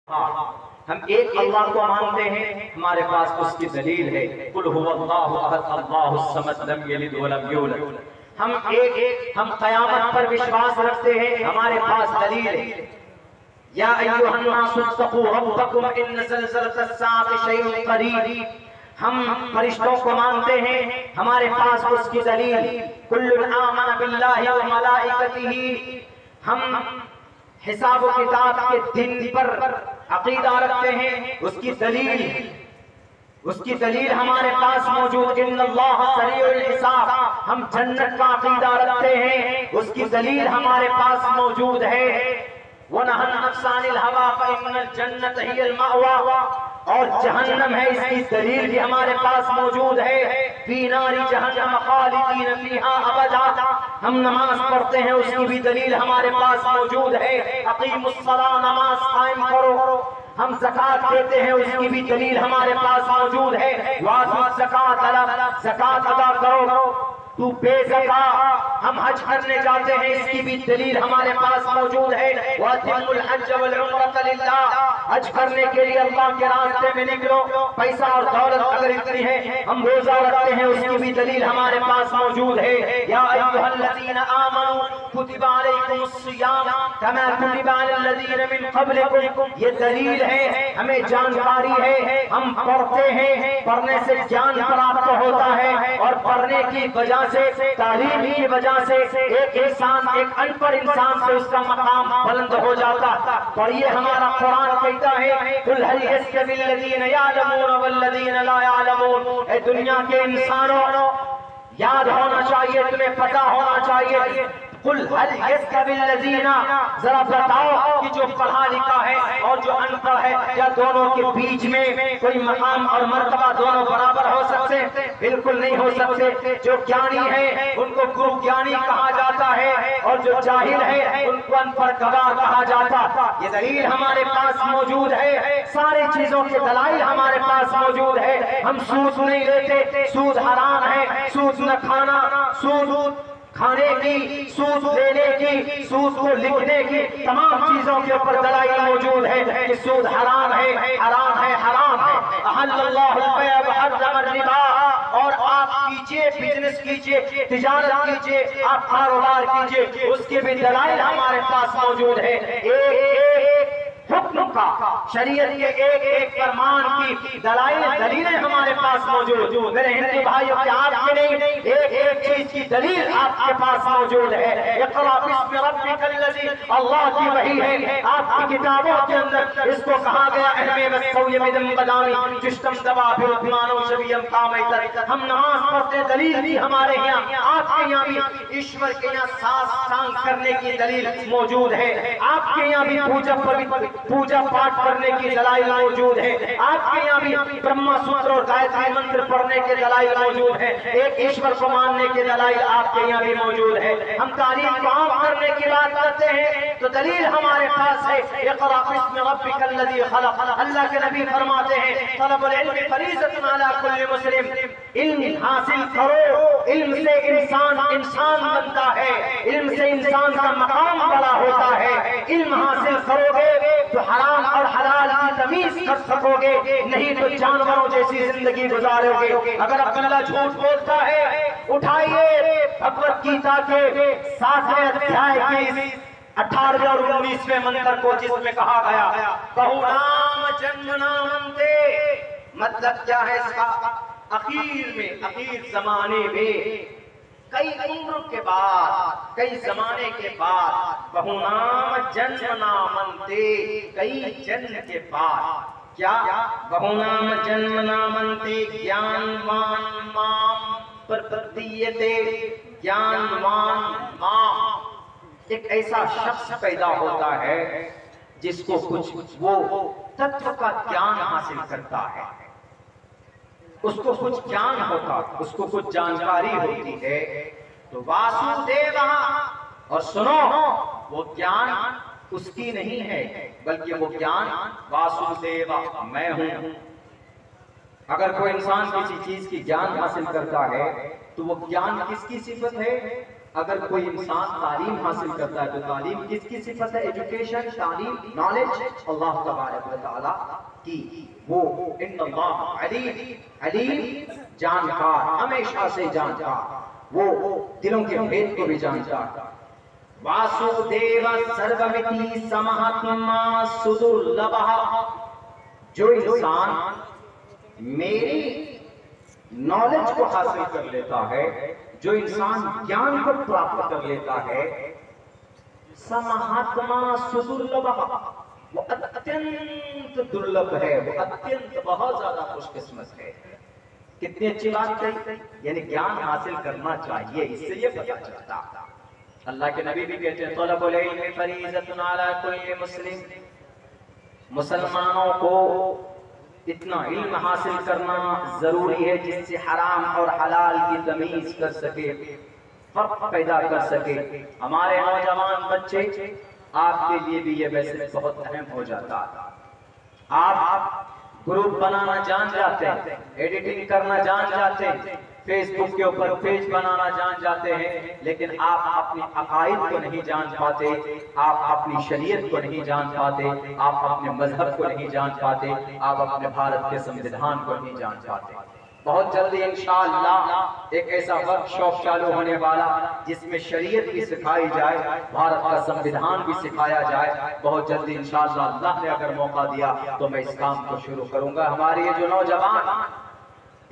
हम एक अल्लाह को मानते हैं, हमारे पास उसकी दलील है। कुल हुवल्लाहु अहद अल्लाहुस समद लम यलिद व लम यूलद। हम क़यामत पर विश्वास रखते हैं, हमारे पास दलील है। या अय्युहन नासु इत्तक़ू रब्बकुम इन्न ज़लज़लतस साअति शैउन क़रीब। हम फरिश्तों को मानते हैं, हमारे पास उसकी दलील। कुल्लुन आमन बिल्लाहि व मलाइकतिही। हम हिसाब किताब के दिन पर अकीदा रखते हैं, उसकी दलील हमारे पास मौजूद। इन्नल्लाह सरीउल हिसाब। हम जन्नत का अकीदा रखते हैं, उसकी दलील हमारे पास मौजूद है। वनहन नफ्सानिल हवा फइन्नल जन्नत हियल मअवा। और जहन्नम है, इसकी दलील भी हमारे पास मौजूद है। फी नारी जहन्नम खालिदीन फीहा अबदा। हम नमाज पढ़ते हैं, उसकी भी दलील हमारे पास मौजूद है। अकीमुस्सलाह, नमाज कायम करो। हम ज़कात देते हैं, उसकी भी दलील हमारे पास मौजूद है। वातुज़ ज़कात, ज़कात अदा करो, तू बेज़का। हम हज करने जाते हैं, इसकी भी दलील हमारे पास मौजूद है। वातिमुल हज वल उम्रत लिल्लाह। हज करने के लिए अल्लाह के रास्ते में निकलो। पैसा और दौलत अगर इतनी है, हम रोजा रखते हैं, उसकी भी दलील हमारे पास मौजूद है। या अय्युहल्लज़ीना आमनू कुतिबा अलैकुमुस सियाम कमा कुतिबा अलल्लज़ीना मिन क़ब्लिकुम। ये दलील है, हमें जानकारी है। हम पढ़ते हैं, पढ़ने से ज्ञान प्राप्त होता है, और पढ़ने की वजह से, तालीम की वजह से एक इंसान, एक अनपढ़ इंसान से उसका मकाम बुलंद हो जाता। पढ़िए, हमारा कुरान कहता है कुल हल यस्तविल्लज़ीना यअलमून वल्लज़ीना ला यअलमून। ए दुनिया के इंसानों, याद होना चाहिए, तुम्हें पता होना चाहिए। कुल हल यस्तविल्लज़ीना, जरा बताओ कि जो पढ़ा लिखा है और जो अनपढ़ है, क्या दोनों के बीच में कोई मकाम और मर्तबा दोनों बराबर हो सकते? बिल्कुल नहीं हो सकते। जो ज्ञानी है उनको गुरु ज्ञानी कहा जाता है, और जो जाहिल है उनको अनपढ़ गवार कहा जाता। ये दलील हमारे पास मौजूद है, सारी चीजों के दलाइल हमारे पास मौजूद है। हम सूद नहीं लेते, सूद हराम है। सूद न खाना, सूद खाने की, सूद लेने की, सूद को लिखने की, तमाम चीजों के ऊपर दलाइल मौजूद है कि सूद हराम है, हराम है, हराम है। अहल्लल्लाहुल बैअ व हर्रमर रिबा। और आप कीजिए, बिजनेस कीजिए, तिजारत कीजिए, आप कारोबार कीजिए, उसके भी दलाइल हमारे पास मौजूद है। एक हुक्म का, शरीयत के एक एक फरमान की दलीलें हमारे पास मौजूद। मेरे हिंदू भाइयों, क्या आपके नहीं, एक एक चीज की दलील आपके पास मौजूद है। इक़रा बिस्मि रब्बिकल लज़ी, अल्लाह की वही है। आपकी किताबों के अंदर इसको कहा गया अहमे वस्सौयमिदम बदामी जुश्तम दवा फिर उस्मानो शबीयम कामैतर। हम नमाज पढ़ते, दलील भी हमारे यहाँ, आपके यहाँ भी ईश्वर के यहाँ साष्टांग करने की दलील मौजूद है। आपके यहाँ भी पूजा पाठ करने की दलाइल मौजूद है। आपके यहाँ भी ब्रह्मा सूत्र और गायत्री मंत्र पढ़ने के दलाइल मौजूद है। एक ईश्वर को मानने के दलाइल आपके यहाँ भी मौजूद है। हम तारीफ को आम करने की बात करते हैं, तो दलील हमारे पास है। इक़रा बिस्मि रब्बिकल लज़ी खलक़। अल्लाह के नबी फरमाते हैं तलबुल इल्म फरीज़तुन अला कुल्लि मुस्लिम। इल्म हासिल करो, इल्म से इंसान बनता है, इल्म से इंसान का मकाम बड़ा होता है। इल्म हासिल करोगे तो हराम और हलाल की तमीज कर सकोगे, नहीं तो जानवरों जैसी जिंदगी गुजारोगे। अगर अब्दुल्ला झूठ बोलता है, उठाइए भगवत गीता के 7वें अध्याय की 18वें और 19वें मंत्र को, जिसमें कहा गया बहुनाम जन्मनामन्ते। मतलब क्या है इसका? आखिर जमाने में, कई उम्र के बाद, कई जमाने के बाद, बहुनाम जन्मनामन्ते, कई जन्म के बाद, क्या बहुनाम जन्मनामन्ते ज्ञानवान माम प्रपद्यते। ज्ञानवान माम, एक ऐसा शख्स पैदा होता है जिसको कुछ वो तत्व का ज्ञान हासिल करता है, उसको कुछ ज्ञान होता, उसको कुछ जानकारी होती है। तो वासुदेव, और सुनो, वो ज्ञान उसकी नहीं है, बल्कि वो ज्ञान वासुदेव मैं हूं। अगर कोई इंसान किसी चीज की ज्ञान हासिल करता है, तो वो ज्ञान किसकी सिफत है? अगर कोई इंसान तालीम हासिल करता है तो तालीम किसकी सिफत है? एजुकेशन, तालीम, नॉलेज अल्लाह तबारक व तआला की। वो इन्नल्लाह अलीम जानकार, हमेशा से जानकार, वो दिलों के भेद को भी जानता। वासुदेव सर्वमिति समहात्मा सुदुर्लभः, जो इंसान मेरी नॉलेज को हासिल कर लेता है, जो इंसान ज्ञान को प्राप्त कर लेता है, समहात्मा सुदुर्लभः, वो अत्यंत दुर्लभ है, वो अत्यंत बहुत ज्यादा खुशकिस्मत है। कितनी अच्छी बात कही, यानी ज्ञान हासिल करना चाहिए, इससे ये पता चलता। अल्लाह के नबी भी कहते हैं तलबुल इल्म फरीज़तुन अला कुल्लि मुस्लिम, मुसलमानों को इतना इल्म हासिल करना जरूरी है जिससे हराम और हलाल की तमीज कर सके, फर्क पैदा कर सके। हमारे नौजवान बच्चे, आपके लिए भी ये वैसे बहुत अहम हो जाता है। आप ग्रुप बनाना जान जाते हैं, एडिटिंग करना जान जाते हैं, फेसबुक के ऊपर पेज बनाना जान जाते हैं, लेकिन आप अपनी अकायद को नहीं जान पाते, आप अपनी शरीयत को नहीं जान पाते, आप अपने मजहब को नहीं जान पाते, आप अपने भारत के संविधान को नहीं जान पाते। बहुत जल्दी इंशाअल्लाह एक ऐसा वर्कशॉप चालू होने वाला जिसमें शरीयत भी सिखाई जाए, भारत का संविधान भी सिखाया जाए। बहुत जल्दी इंशाअल्लाह अल्लाह ने अगर मौका दिया तो मैं इस काम को शुरू करूंगा। हमारे ये जो नौजवान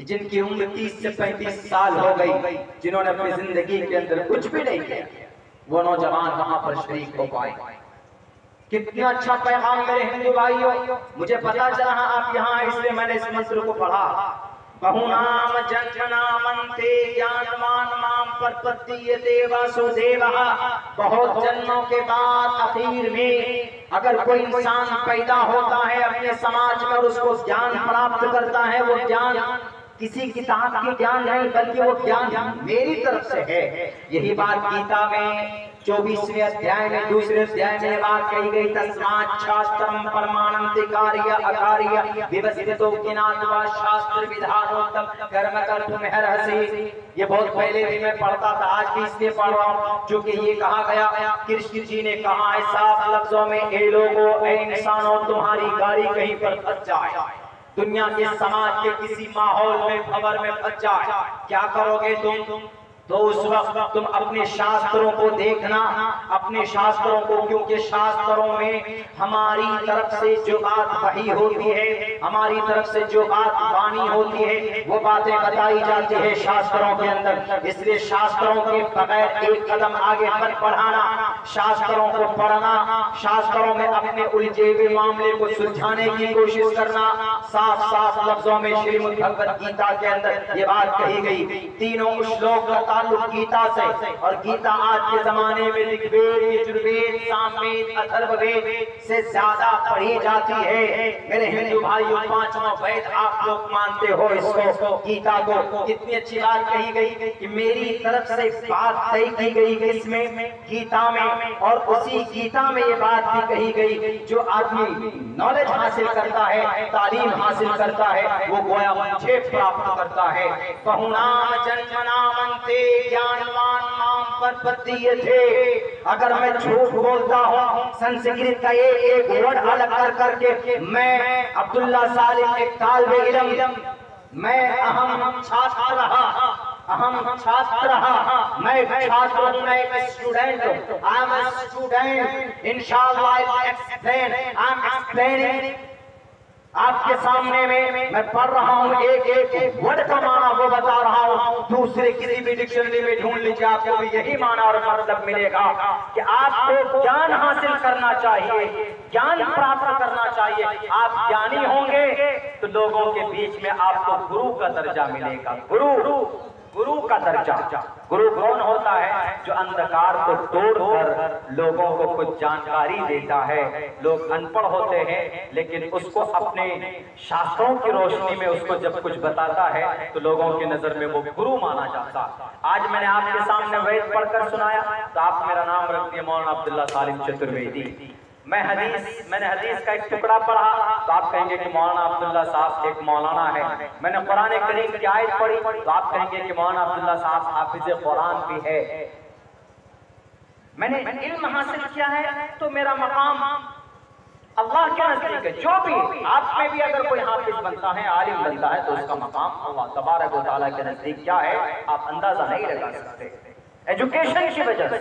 जिनकी उम्र 30 से 35 साल हो गई, जिन्होंने अपनी जिंदगी के अंदर कुछ भी नहीं किया, वो नौजवान वहां पर शरीक हो पाए। कितना अच्छा पैगाम मेरे हिंदू भाइयों, मुझे पता चला आप यहाँ, इसलिए मैंने इस मंत्र को पढ़ा। बहुनाम जन्मनामन्ते ज्ञानवान माम प्रपद्यते वासुदेवः, बहुत जन्मों के बाद आखिर में अगर कोई इंसान पैदा होता है अपने समाज में और उसको ज्ञान प्राप्त करता है, वो ज्ञान किसी किताब की ज्ञान नहीं बल्कि वो ज्ञान मेरी तरफ से है। यही बात गीता में 24वें अध्याय में दूसरे अध्याय में बात कही गई, तस्मात् शास्त्रम परमाणन्ति कार्य अकार्य विवस्थितो ज्ञात्वा शास्त्र विधानोत्तम कर्म कर्तुम अर्हसि। ये बहुत पहले भी मैं पढ़ता था, आज भी इसलिए पढ़ रहा हूँ क्योंकि ये कहा गया, कृष्ण जी ने कहा है साफ लफ्जों में, ए लोगों, ए इंसानों, तुम्हारी गाड़ी कहीं पर फंस जाए, दुनिया के समाज के किसी माहौल में खबर में फंस जाए, क्या करोगे तुम? तो उस वक्त तुम अपने शास्त्रों को देखना, अपने शास्त्रों को, क्योंकि शास्त्रों में हमारी तरफ से जो बात वही होती है, हमारी तरफ से जो बात वाणी होती है, वो बातें बताई जाती है शास्त्रों के अंदर। इसलिए शास्त्रों के बगैर एक कदम आगे मत बढ़ाना, शास्त्रों को पढ़ना, शास्त्रों में अपने उलझे हुए मामले को सुलझाने की कोशिश करना। साफ साफ लफ्जों में श्रीमद् भगवत गीता के अंदर ये बात कही गई। तीनों श्लोक का ताल्लुक गीता से, और गीता आज के जमाने में ऋग्वेद, यजुर्वेद, सामवेद, अथर्ववेद से ज्यादा पढ़ी जाती है। मेरे हिंदू भाइयों, पांचवा वेद आप लोग मानते हो इसको, गीता को। कितनी अच्छी बात कही गई कि मेरी तरफ से बात तय की गई इसमें गीता में, और उसी गीता में ये बात भी कही गई, जो आदमी नॉलेज हासिल करता है, तालीम हासिल करता है, वो गोया मुझे प्राप्त करता है। बहुनाम जन्मनामन्ते ज्ञानवान माम प्रपद्यते। अगर मैं झूठ बोलता हूँ, संस्कृत का एक वर्ड अलग कर करके, मैं अब्दुल्ला सालिम एक तालिबे इल्म, मैं अहम छात्र रहा, मैं छात्र हूँ, मैं एक स्टूडेंट हूँ, आई एम अ स्टूडेंट, इंशाअल्लाह आई एम एक्सप्लेनिंग आपके सामने में मैं पढ़ रहा हूँ, एक एक वर्ड का माना वो बता रहा हूँ। दूसरे किसी भी डिक्शनरी में ढूंढ लीजिए, आपको भी यही माना और मतलब मिलेगा कि आपको ज्ञान हासिल करना चाहिए, ज्ञान प्राप्त करना चाहिए। आप ज्ञानी होंगे तो लोगों के बीच में आपको गुरु का दर्जा मिलेगा। गुरु का दर्जा। गुरु कौन होता है? जो अंधकार को तोड़कर लोगों को कुछ जानकारी देता है। लोग अनपढ़ होते हैं, लेकिन उसको अपने शास्त्रों की रोशनी में उसको जब कुछ बताता है तो लोगों की नजर में वो गुरु माना जाता। आज मैंने आपके सामने वेद पढ़कर सुनाया तो आप मेरा नाम रख दिए मौलाना अब्दुल्ला सालिम चतुर्वेदी। मैंने हदीस का एक टुकड़ा पढ़ा तो आप कहेंगे कि मौलाना अब्दुल्ला साहब एक मौलाना है। मैंने कुरान करीम की आयत पढ़ी तो आप कहेंगे कि मौलाना अब्दुल्ला साहब हाफिज कुरान भी है। मैंने इल्म हासिल किया है तो मेरा मकाम अल्लाह के नजदीक है। जो भी आप में भी अगर कोई हाफिज बनता है, आलिम बनता है, तो उसका मकाम अल्लाह तबारक व तआला के नजदीक क्या है आप अंदाजा नहीं लगा सकते। एजुकेशन की वजह से